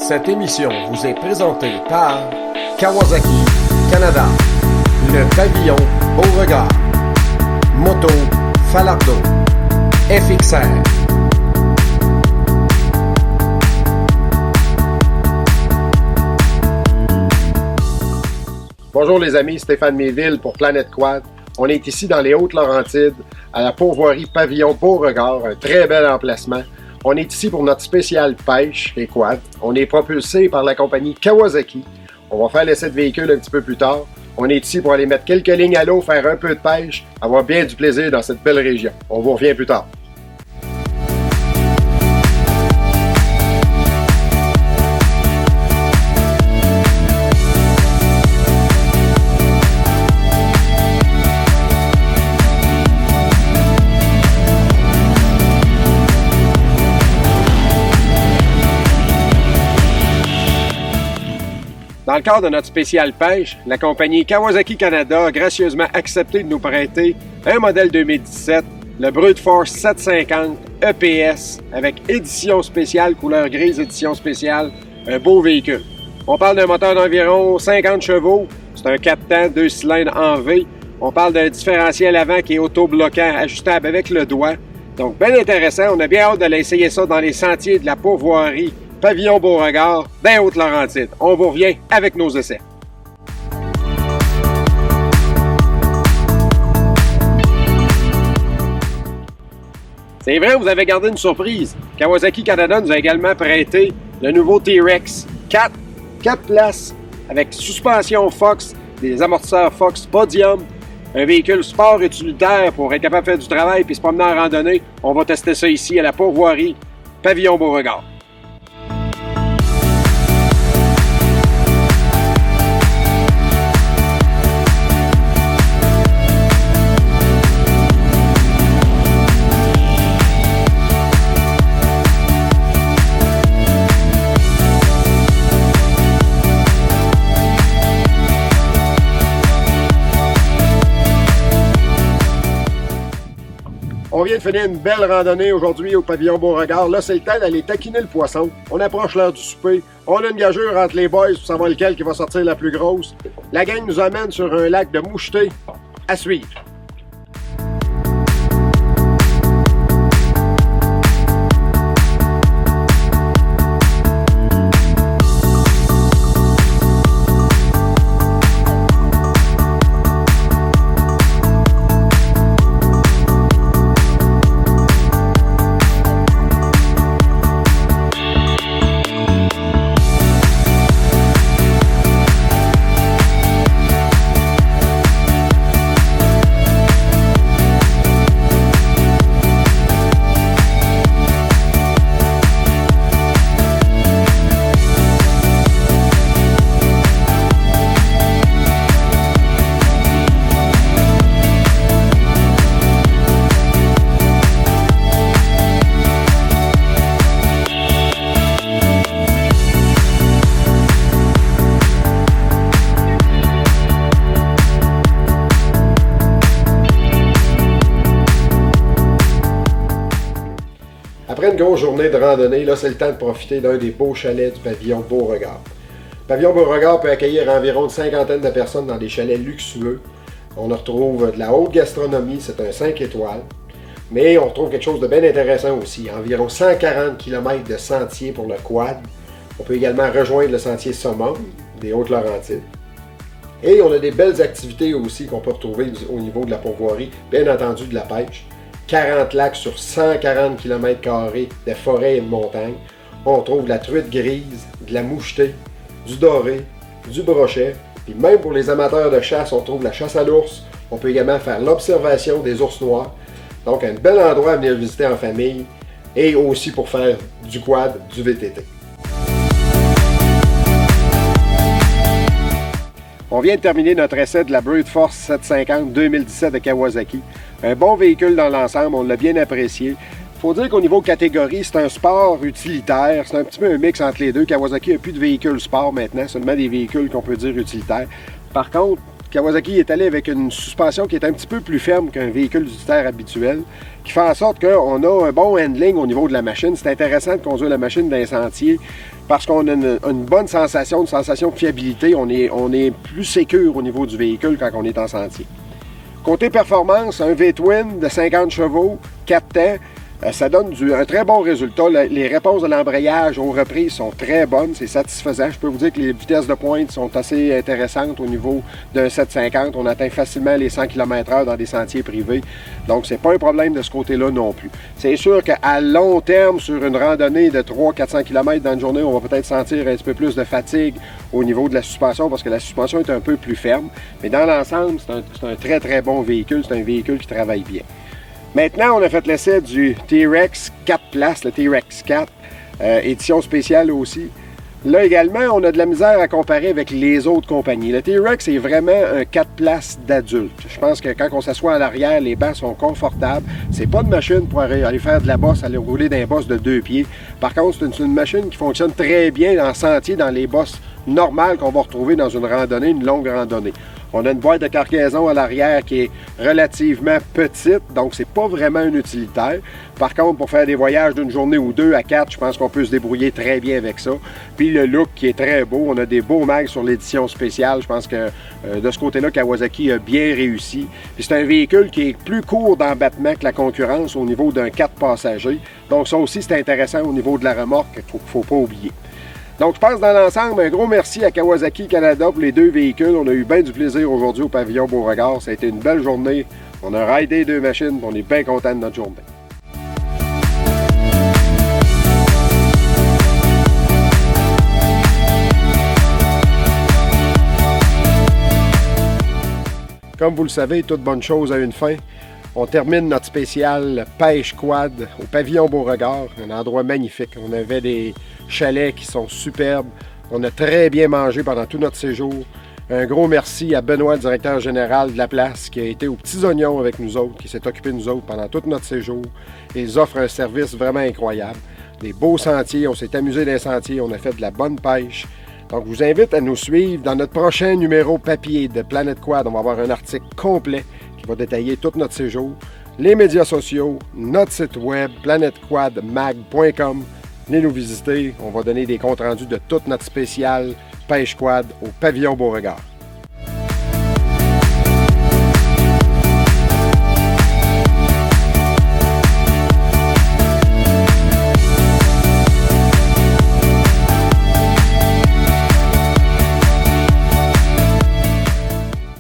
Cette émission vous est présentée par Kawasaki Canada, le pavillon Beauregard, Moto Falardo, FXR. Bonjour les amis, Stéphane Méville pour Planète Quad. On est ici dans les Hautes-Laurentides, à la pourvoirie Pavillon Beauregard, un très bel emplacement. On est ici pour notre spécial pêche et quad. On est propulsé par la compagnie Kawasaki. On va faire l'essai de véhicule un petit peu plus tard. On est ici pour aller mettre quelques lignes à l'eau, faire un peu de pêche, avoir bien du plaisir dans cette belle région. On vous revient plus tard. Dans le cadre de notre spécial pêche, la compagnie Kawasaki Canada a gracieusement accepté de nous prêter un modèle 2017, le Brute Force 750 EPS avec édition spéciale, couleur grise, édition spéciale, un beau véhicule. On parle d'un moteur d'environ 50 chevaux, c'est un 4 temps, 2 cylindres en V. On parle d'un différentiel avant qui est auto-bloquant, ajustable avec le doigt. Donc, bien intéressant, on a bien hâte d'aller essayer ça dans les sentiers de la pourvoirie Pavillon Beauregard, dans Haute-Laurentides. On vous revient avec nos essais. C'est vrai, vous avez gardé une surprise. Kawasaki Canada nous a également prêté le nouveau T-Rex 4 places avec suspension Fox, des amortisseurs Fox Podium, un véhicule sport utilitaire pour être capable de faire du travail puis se promener en randonnée. On va tester ça ici à la pourvoirie Pavillon Beauregard. On vient de finir une belle randonnée aujourd'hui au Pavillon Beauregard. Là, c'est le temps d'aller taquiner le poisson. On approche l'heure du souper. On a une gageure entre les boys pour savoir lequel qui va sortir la plus grosse. La gang nous amène sur un lac de moucheté. À suivre. Après une grosse journée de randonnée, là, c'est le temps de profiter d'un des beaux chalets du pavillon Beauregard. Le pavillon Beauregard peut accueillir environ une cinquantaine de personnes dans des chalets luxueux. On retrouve de la haute gastronomie, c'est un 5 étoiles. Mais on retrouve quelque chose de bien intéressant aussi, environ 140 km de sentiers pour le quad. On peut également rejoindre le sentier Summum des Hautes-Laurentides. Et on a des belles activités aussi qu'on peut retrouver au niveau de la pourvoirie, bien entendu de la pêche. 40 lacs sur 140 km² de forêts et de montagnes. On trouve de la truite grise, de la mouchetée, du doré, du brochet. Puis même pour les amateurs de chasse, on trouve la chasse à l'ours. On peut également faire l'observation des ours noirs. Donc un bel endroit à venir visiter en famille et aussi pour faire du quad, du VTT. On vient de terminer notre essai de la Brute Force 750 2017 de Kawasaki. Un bon véhicule dans l'ensemble, on l'a bien apprécié. Il faut dire qu'au niveau catégorie, c'est un sport utilitaire. C'est un petit peu un mix entre les deux. Kawasaki n'a plus de véhicules sport maintenant, seulement des véhicules qu'on peut dire utilitaires. Par contre, Kawasaki est allé avec une suspension qui est un petit peu plus ferme qu'un véhicule utilitaire habituel, qui fait en sorte qu'on a un bon handling au niveau de la machine. C'est intéressant de conduire la machine dans les sentiers parce qu'on a une bonne sensation, une sensation de fiabilité. On est plus sécure au niveau du véhicule quand on est en sentier. Côté performance, un V-Twin de 50 chevaux, 4 temps, ça donne un très bon résultat. Les réponses de l'embrayage aux reprises sont très bonnes, c'est satisfaisant. Je peux vous dire que les vitesses de pointe sont assez intéressantes au niveau d'un 750. On atteint facilement les 100 km/h dans des sentiers privés. Donc, c'est pas un problème de ce côté-là non plus. C'est sûr qu'à long terme, sur une randonnée de 300-400 km dans une journée, on va peut-être sentir un petit peu plus de fatigue au niveau de la suspension parce que la suspension est un peu plus ferme. Mais dans l'ensemble, c'est un très, très bon véhicule. C'est un véhicule qui travaille bien. Maintenant, on a fait l'essai du T-Rex 4 places, le T-Rex 4, édition spéciale aussi. Là également, on a de la misère à comparer avec les autres compagnies. Le T-Rex est vraiment un 4 places d'adulte. Je pense que quand on s'assoit à l'arrière, les bancs sont confortables. C'est pas une machine pour aller faire de la bosse, aller rouler dans les bosses de 2 pieds. Par contre, c'est une machine qui fonctionne très bien en sentier, dans les bosses normales qu'on va retrouver dans une randonnée, une longue randonnée. On a une boîte de cargaison à l'arrière qui est relativement petite, donc c'est pas vraiment un utilitaire. Par contre, pour faire des voyages d'une journée ou deux à 4, je pense qu'on peut se débrouiller très bien avec ça. Puis le look qui est très beau, on a des beaux mags sur l'édition spéciale. Je pense que de ce côté-là, Kawasaki a bien réussi. Puis c'est un véhicule qui est plus court d'embattement que la concurrence au niveau d'un 4 passagers. Donc ça aussi, c'est intéressant au niveau de la remorque, qu'il ne faut pas oublier. Donc, je pense dans l'ensemble, un gros merci à Kawasaki Canada pour les 2 véhicules. On a eu bien du plaisir aujourd'hui au pavillon Beauregard. Ça a été une belle journée. On a raidé 2 machines. On est bien content de notre journée. Comme vous le savez, toute bonne chose a une fin. On termine notre spécial pêche quad au pavillon Beauregard, un endroit magnifique. On avait des chalets qui sont superbes. On a très bien mangé pendant tout notre séjour. Un gros merci à Benoît, le directeur général de la place, qui a été aux petits oignons avec nous autres, qui s'est occupé de nous autres pendant tout notre séjour. Ils offrent un service vraiment incroyable. Des beaux sentiers, on s'est amusé dans les sentiers, on a fait de la bonne pêche. Donc, je vous invite à nous suivre dans notre prochain numéro papier de Planète Quad. On va avoir un article complet qui va détailler tout notre séjour, les médias sociaux, notre site web, planetquadmag.com. Venez nous visiter. On va donner des comptes rendus de toute notre spéciale pêche quad au pavillon Beauregard.